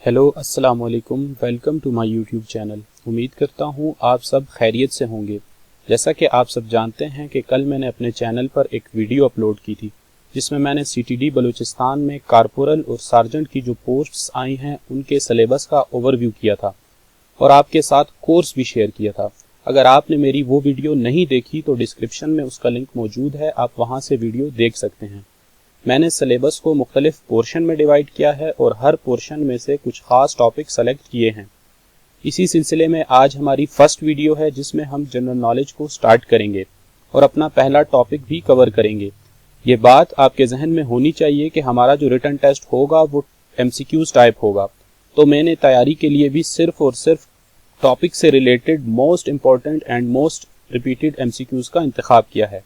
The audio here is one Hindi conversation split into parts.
हेलो अस्सलाम वालेकुम, welcome to my YouTube channel. उम्मीद करता हूँ आप सब खैरियत से होंगे। जैसा कि आप सब जानते हैं कि कल मैंने अपने चैनल पर एक वीडियो अपलोड की थी जिसमें मैंने सीटीडी बलूचिस्तान में कारपोरल और सार्जेंट की जो पोस्ट्स आई हैं उनके सिलेबस का ओवरव्यू किया था और आपके साथ कोर्स भी शेयर किया था। अगर आपने मेरी वो वीडियो नहीं देखी तो डिस्क्रिप्शन में उसका लिंक मौजूद है, आप वहाँ से वीडियो देख सकते हैं। मैंने सिलेबस को मुख्तलिफ पोर्शन में डिवाइड किया है और हर पोर्शन में से कुछ खास टॉपिक सेलेक्ट किए हैं। इसी सिलसिले में आज हमारी फर्स्ट वीडियो है जिसमें हम जनरल नॉलेज को स्टार्ट करेंगे और अपना पहला टॉपिक भी कवर करेंगे। ये बात आपके जहन में होनी चाहिए कि हमारा जो रिटन टेस्ट होगा वो MCQs टाइप होगा, तो मैंने तैयारी के लिए भी सिर्फ और सिर्फ टॉपिक से related most important and most repeated MCQs का इंतखाब किया है।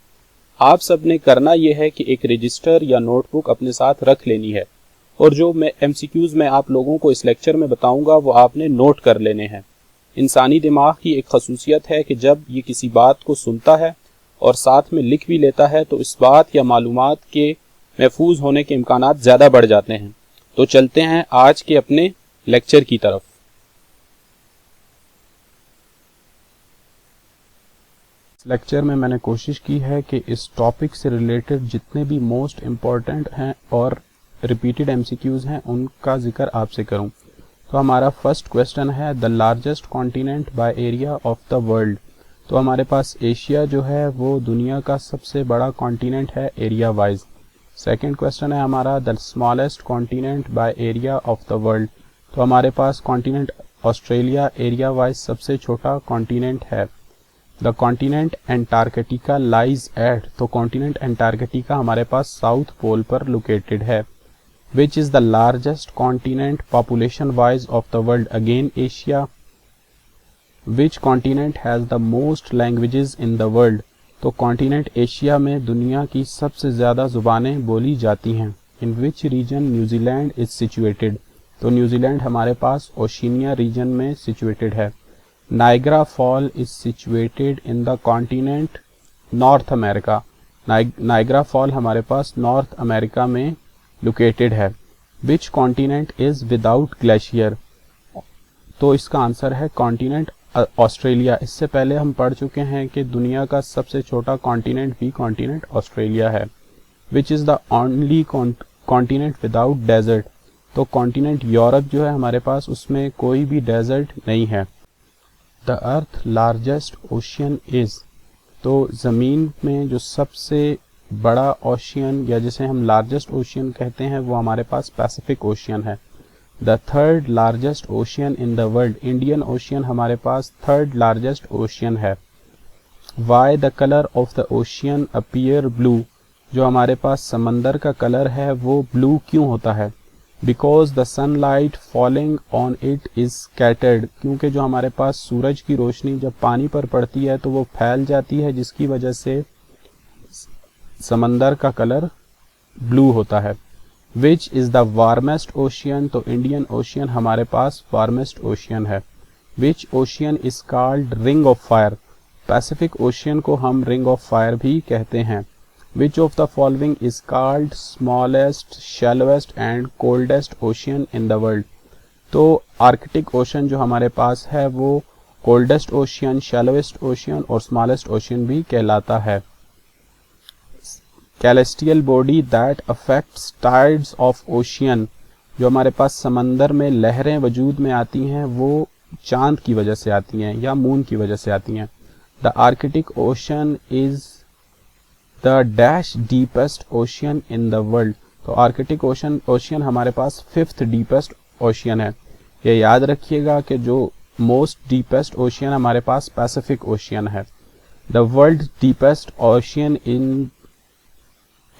आप सब ने करना यह है कि एक रजिस्टर या नोटबुक अपने साथ रख लेनी है और जो मैं MCQs मैं आप लोगों को इस लेक्चर में बताऊंगा वो आपने नोट कर लेने हैं। इंसानी दिमाग की एक खसूसियत है कि जब ये किसी बात को सुनता है और साथ में लिख भी लेता है तो इस बात या मालूमात के महफूज होने के इम्कानात ज़्यादा बढ़ जाते हैं। तो चलते हैं आज के अपने लेक्चर की तरफ। इस लेक्चर में मैंने कोशिश की है कि इस टॉपिक से रिलेटेड जितने भी मोस्ट इम्पॉर्टेंट हैं और रिपीटेड MCQs हैं उनका जिक्र आपसे करूं। तो हमारा फर्स्ट क्वेश्चन है the largest continent by area of the world. तो हमारे पास एशिया जो है वो दुनिया का सबसे बड़ा कॉन्टिनेंट है एरिया वाइज। सेकंड क्वेश्चन है हमारा the smallest continent by area of the world. तो हमारे पास कॉन्टिनेंट ऑस्ट्रेलिया एरिया वाइज सबसे छोटा कॉन्टिनेंट है। The continent Antarctica lies at. तो कॉन्टिनेंट एंटार्कटिका हमारे पास साउथ पोल पर लोकेटेड है। Which is the largest continent population wise of the world, again Asia. Which continent has the most languages in the world. तो कॉन्टिनेंट एशिया में दुनिया की सबसे ज्यादा जुबानें बोली जाती हैं। In which region New Zealand is situated. तो न्यूजीलैंड हमारे पास ओशिनिया रीजन में सिचुएटेड है। Niagara fall is situated in the continent North America. Niagara fall हमारे पास नॉर्थ अमेरिका में लोकेटेड है। Which continent is without glacier. तो इसका आंसर है कॉन्टिनेंट ऑस्ट्रेलिया। इससे पहले हम पढ़ चुके हैं कि दुनिया का सबसे छोटा कॉन्टिनेंट भी कॉन्टिनेंट ऑस्ट्रेलिया है। Which is the only continent without desert. तो कॉन्टिनेंट यूरोप जो है हमारे पास उसमें कोई भी डेजर्ट नहीं है। The earth largest ocean is. तो ज़मीन में जो सबसे बड़ा ओशियन या जिसे हम लार्जेस्ट ओशियन कहते हैं वो हमारे पास पैसिफिक ओशियन है। The third largest ocean in the world, Indian Ocean हमारे पास थर्ड लार्जेस्ट ओशियन है। Why the colour of the ocean appear blue. जो हमारे पास समंदर का कलर है वो ब्लू क्यों होता है। Because the sunlight falling on it is scattered. क्योंकि जो हमारे पास सूरज की रोशनी जब पानी पर पड़ती है तो वो फैल जाती है जिसकी वजह से समंदर का कलर ब्लू होता है। Which is the warmest ocean. तो इंडियन ओशियन हमारे पास वार्मेस्ट ओशियन है। Which ocean is called ring of fire. Pacific Ocean को हम रिंग ऑफ फायर भी कहते हैं। Which of the following is called smallest, shallowest and coldest ocean in the world? तो आर्कटिक ओशन जो हमारे पास है वो कोल्डेस्ट ओशियन, शैलोएस्ट ओशियन और स्मॉलेस्ट ओशियन भी कहलाता है। Celestial body that affects tides of ocean. जो हमारे पास समंदर में लहरें वजूद में आती हैं वो चांद की वजह से आती हैं या मून की वजह से आती हैं। The Arctic ocean is the dash deepest ocean in the world. तो आर्कटिक ओशियन हमारे पास फिफ्थ डीपेस्ट ओशियन है। ये याद रखिएगा कि जो मोस्ट डीपेस्ट ओशियन हमारे पास पैसिफिक ओशियन है। The world deepest ocean in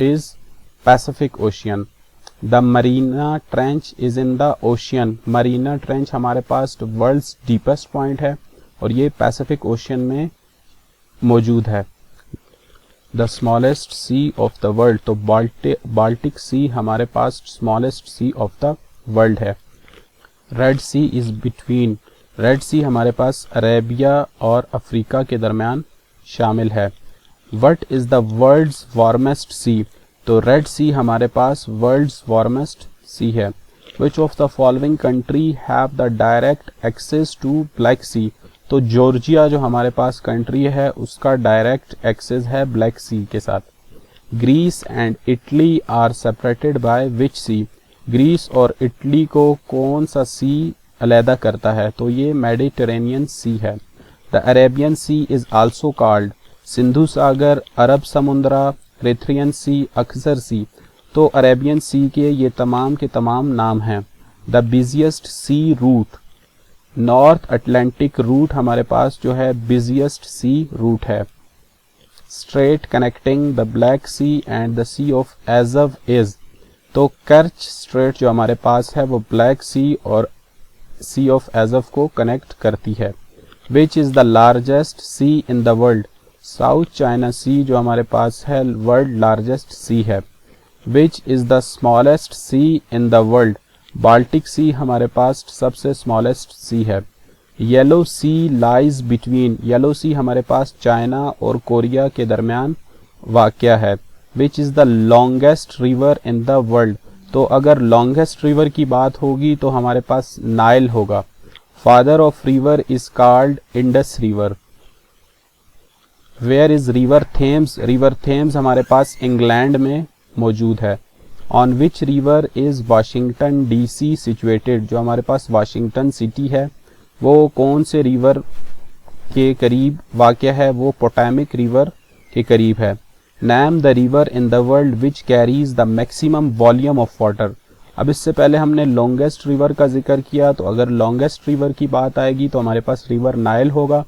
is Pacific ocean. The Marina trench is in the ocean. Marina trench हमारे पास वर्ल्ड्स डीपेस्ट पॉइंट है और ये पैसिफिक ओशियन में मौजूद है। The smallest sea of the world. तो बाल्टिक सी हमारे पास smallest sea of the world है। Red Sea is between. Red Sea हमारे पास अरेबिया और अफ्रीका के दरमियान शामिल है। What is the world's warmest sea. तो रेड सी हमारे पास वर्ल्ड्स वार्मेस्ट सी है। Which of the following country have the direct access to Black Sea. तो जॉर्जिया जो हमारे पास कंट्री है उसका डायरेक्ट एक्सेस है ब्लैक सी के साथ। Greece and Italy are separated by which sea. Greece और इटली को कौन सा सी अलहदा करता है, तो ये मेडिटेरेनियन सी है। The Arabian Sea is also called Sindhu Sagar, Arab Samudra, Erythraean सी, अक्सर सी। तो अरेबियन सी के ये तमाम के तमाम नाम हैं। The busiest sea route, North Atlantic route हमारे पास जो है बिजिएस्ट सी रूट है। Strait connecting the Black Sea and the Sea of Azov is. तो कर्च स्ट्रेट जो हमारे पास है वो ब्लैक सी और सी ऑफ एजव को कनेक्ट करती है। Which is the largest sea in the world. South China Sea जो हमारे पास है वर्ल्ड लार्जेस्ट सी है। Which is the smallest sea in the world. Baltic Sea हमारे पास सबसे स्मॉलेस्ट सी है। Yellow Sea lies between. Yellow Sea हमारे पास चाइना और कोरिया के दरमियान वाक़या है। Which is the longest river in the world. तो अगर लॉन्गेस्ट रिवर की बात होगी तो हमारे पास नाइल होगा। Father of river is called Indus river. Where is river Thames. River Thames हमारे पास इंग्लैंड में मौजूद है। On which river is Washington DC situated. जो हमारे पास वाशिंगटन सिटी है वो कौन से रिवर के करीब वाक़या है, वो पोटैमिक रिवर के करीब है। Name the river in the world which carries the maximum volume of water. अब इससे पहले हमने लॉन्गेस्ट रिवर का जिक्र किया, तो अगर लॉन्गेस्ट रिवर की बात आएगी तो हमारे पास रिवर नाइल होगा,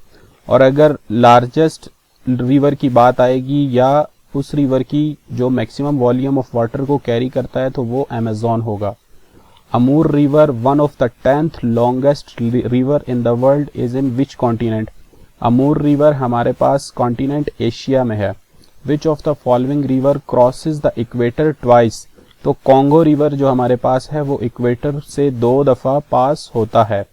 और अगर लार्जेस्ट रिवर की बात आएगी या उस रिवर की जो मैक्सिमम वॉल्यूम ऑफ वाटर को कैरी करता है तो वो अमेज़न होगा। Amur river one of the 10th longest river in the world is in which continent. Amur river हमारे पास कॉन्टिनेंट एशिया में है। Which of the following river crosses the equator twice. तो कॉन्गो रिवर जो हमारे पास है वो इक्वेटर से 2 दफ़ा पास होता है।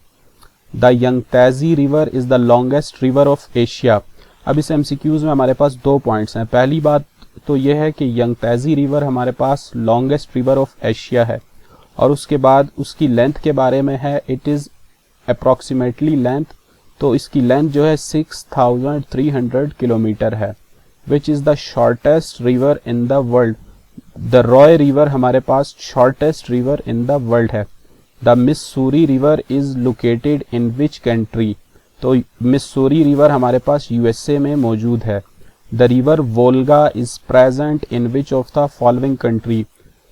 The Yangtze river is the longest river of Asia. अब इस एमसीक्यूज में हमारे पास 2 पॉइंट्स हैं। पहली बात तो यह है कि यंगतैज़ी रिवर हमारे पास लॉन्गेस्ट रिवर ऑफ एशिया है, और उसके बाद उसकी लेंथ के बारे में है, इट इज़ अप्रॉक्सीमेटली लेंथ, तो इसकी लेंथ जो है 6300 किलोमीटर है। Which is the shortest river in the world. The Roe river हमारे पास shortest river in the world है। The Missouri river is located in which country. तो मिस्सूरी रिवर हमारे पास यूएसए में मौजूद है। The river Volga is present in which of the following country.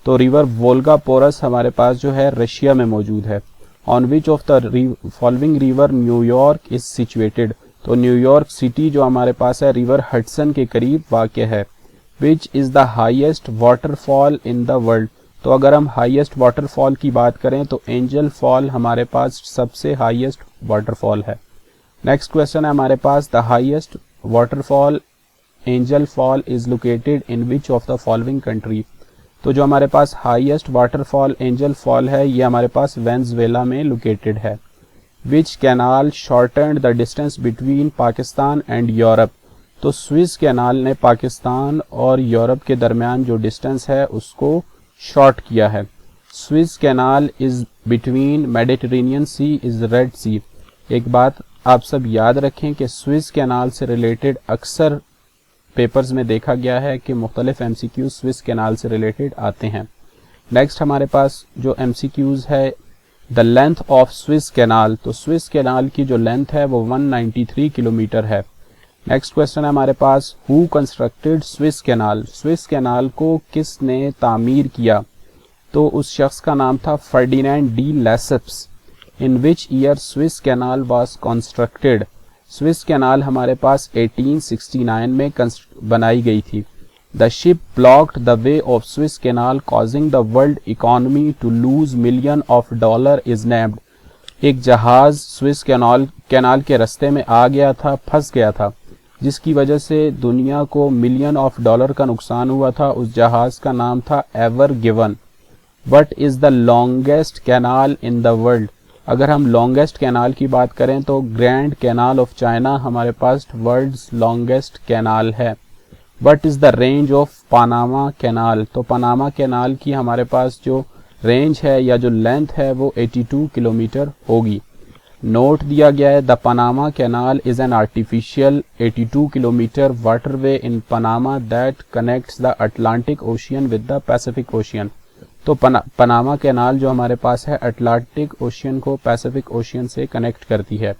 तो रिवर वोल्गा पोरस हमारे पास जो है रशिया में मौजूद है। On which of the following river New York is situated. तो न्यूयॉर्क सिटी जो हमारे पास है रिवर हडसन के करीब वाक़ है। Which is the highest waterfall in the world. तो अगर हम हाईएस्ट वाटरफॉल की बात करें तो एंजल फॉल हमारे पास सबसे हाईएस्ट वाटरफॉल है। नेक्स्ट क्वेश्चन है हमारे पास, the highest waterfall Angel Fall is located in which of the following country. तो जो हमारे पास हाईएस्ट वाटरफॉल एंजल फॉल है ये हमारे पास वेनेजुएला में लोकेटेड है। Which canal shortened the distance between Pakistan and Europe. तो स्विस कैनाल ने पाकिस्तान और यूरोप के दरमियान जो डिस्टेंस है उसको शॉर्ट किया है। Suez canal is between Mediterranean sea is red sea. एक बात आप सब याद रखें कि स्विस कैनाल से रिलेटेड अक्सर पेपर्स में देखा गया है कि मुख्तलिफ एमसीक्यूज स्विस कैनाल से रिलेटेड आते हैं। नेक्स्ट हमारे पास जो एमसीक्यूज है, the length of Suez canal. तो स्विस कैनाल की जो लेंथ है वो 193 किलोमीटर है। नेक्स्ट क्वेश्चन है हमारे पास, who constructed Suez canal. Suez canal को किसने तामीर किया। तो उस शख्स का नाम था Ferdinand de Lesseps. In which year Suez canal was constructed. Suez canal हमारे पास 1869 में बनाई गई थी। The ship blocked the way of Suez canal causing the world economy to lose $million is named. एक जहाज स्विस कैनाल के रास्ते में आ गया था, फंस गया था, जिसकी वजह से दुनिया को $million का नुकसान हुआ था। उस जहाज का नाम था ever given. What is the longest canal in the world. अगर हम लॉन्गेस्ट कैनाल की बात करें तो ग्रैंड कैनाल ऑफ चाइना हमारे पास वर्ल्ड्स लॉन्गेस्ट कैनाल है। What is the range of Panama canal. तो पनामा कैनाल की हमारे पास जो रेंज है या जो लेंथ है वो 82 किलोमीटर होगी। नोट दिया गया है, the Panama canal is an artificial 82 kilometre waterway in Panama that connects the Atlantic ocean with the Pacific ocean. तो पनामा कैनाल जो हमारे पास है अटलांटिक ओशियन को पैसिफिक ओशियन से कनेक्ट करती है।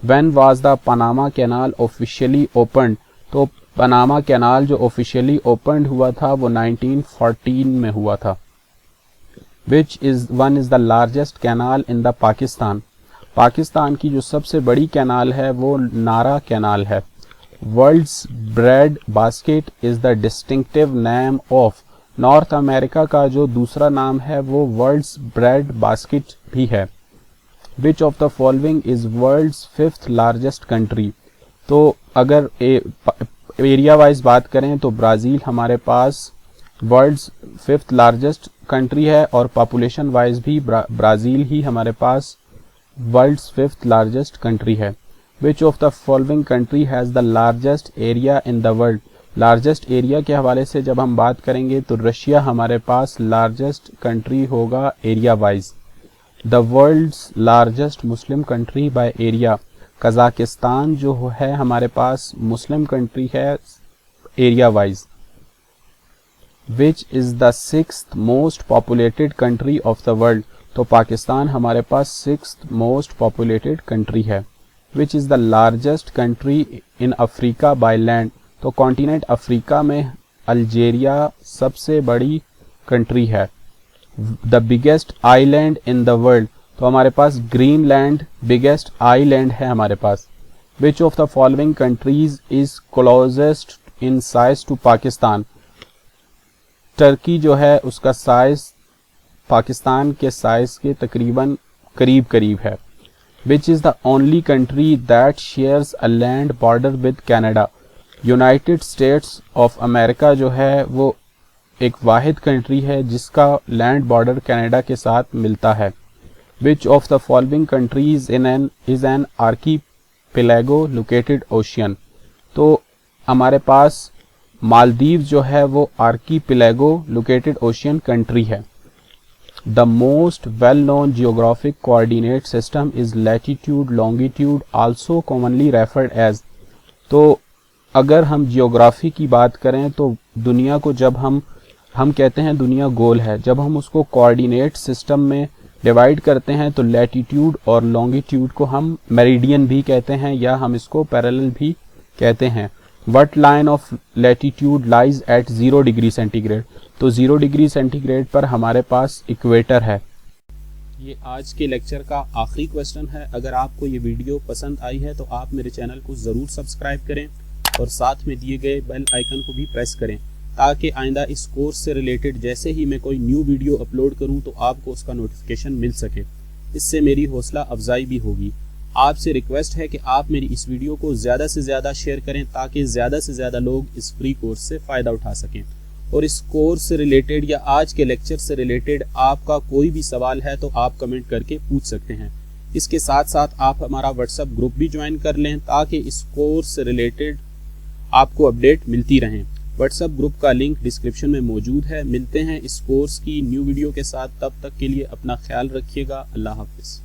When was the Panama canal officially opened, तो पनामा कैनाल जो ऑफिशियली ओपन्ड हुआ था वो 1914 में हुआ था। विच is the largest canal in the Pakistan, Pakistan की जो सबसे बड़ी कैनाल है वो नारा कैनाल है। World's bread basket is the distinctive name of, North America का जो दूसरा नाम है वो वर्ल्ड्स ब्रेड बास्केट भी है। Which of the following is world's 5th largest country, तो अगर एरिया वाइज बात करें तो ब्राज़ील हमारे पास वर्ल्ड्स 5th लार्जेस्ट कंट्री है और पॉपुलेशन वाइज भी ब्राज़ील ही हमारे पास वर्ल्ड्स 5th लार्जेस्ट कंट्री है। Which of the following country has the largest area in the world, largest area के हवाले से जब हम बात करेंगे तो रशिया हमारे पास लार्जेस्ट कंट्री होगा area wise. The world's largest Muslim country by area, Kazakhstan जो है हमारे पास मुस्लिम कंट्री है area wise. Which is the 6th most populated country of the world, तो पाकिस्तान हमारे पास 6th मोस्ट पॉपुलेटेड कंट्री है। Which is the largest country in Africa by land, तो कॉन्टिनेंट अफ्रीका में अल्जीरिया सबसे बड़ी कंट्री है। The biggest island in the world, तो हमारे पास ग्रीनलैंड बिगेस्ट आइलैंड है हमारे पास। Which of the following countries is closest in size to Pakistan, Turkey जो है उसका साइज पाकिस्तान के साइज के तकरीबन करीब करीब है। Which is the only country that shares a land border with Canada, United states of America जो है वो एक वाहिद कंट्री है जिसका लैंड बॉर्डर कनाडा के साथ मिलता है। Which of the following countries is an archipelago located ocean, तो हमारे पास मालदीव जो है वो आर्कीपेलागो लोकेटेड ओशियन कंट्री है। The most well known geographic coordinate system is latitude longitude also commonly referred as, तो अगर हम जियोग्राफी की बात करें तो दुनिया को जब हम कहते हैं दुनिया गोल है, जब हम उसको कोऑर्डिनेट सिस्टम में डिवाइड करते हैं तो लैटिट्यूड और लॉन्गिट्यूड को हम मेरिडियन भी कहते हैं या हम इसको पैरेलल भी कहते हैं। What line of latitude lies at 0 degree centigrade, तो 0 डिग्री सेंटीग्रेड पर हमारे पास इक्वेटर है। ये आज के लेक्चर का आखिरी क्वेश्चन है। अगर आपको ये वीडियो पसंद आई है तो आप मेरे चैनल को ज़रूर सब्सक्राइब करें और साथ में दिए गए बेल आइकन को भी प्रेस करें ताकि आइंदा इस कोर्स से रिलेटेड जैसे ही मैं कोई न्यू वीडियो अपलोड करूं तो आपको उसका नोटिफिकेशन मिल सके। इससे मेरी हौसला अफजाई भी होगी। आपसे रिक्वेस्ट है कि आप मेरी इस वीडियो को ज़्यादा से ज़्यादा शेयर करें ताकि ज़्यादा से ज़्यादा लोग इस फ्री कोर्स से फ़ायदा उठा सकें। और इस कोर्स से रिलेटेड या आज के लेक्चर से रिलेटेड आपका कोई भी सवाल है तो आप कमेंट करके पूछ सकते हैं। इसके साथ साथ आप हमारा व्हाट्सएप ग्रुप भी ज्वाइन कर लें ताकि इस कोर्स से रिलेटेड आपको अपडेट मिलती रहें। व्हाट्सएप ग्रुप का लिंक डिस्क्रिप्शन में मौजूद है। मिलते हैं इस कोर्स की न्यू वीडियो के साथ, तब तक के लिए अपना ख्याल रखिएगा। अल्लाह हाफिज़।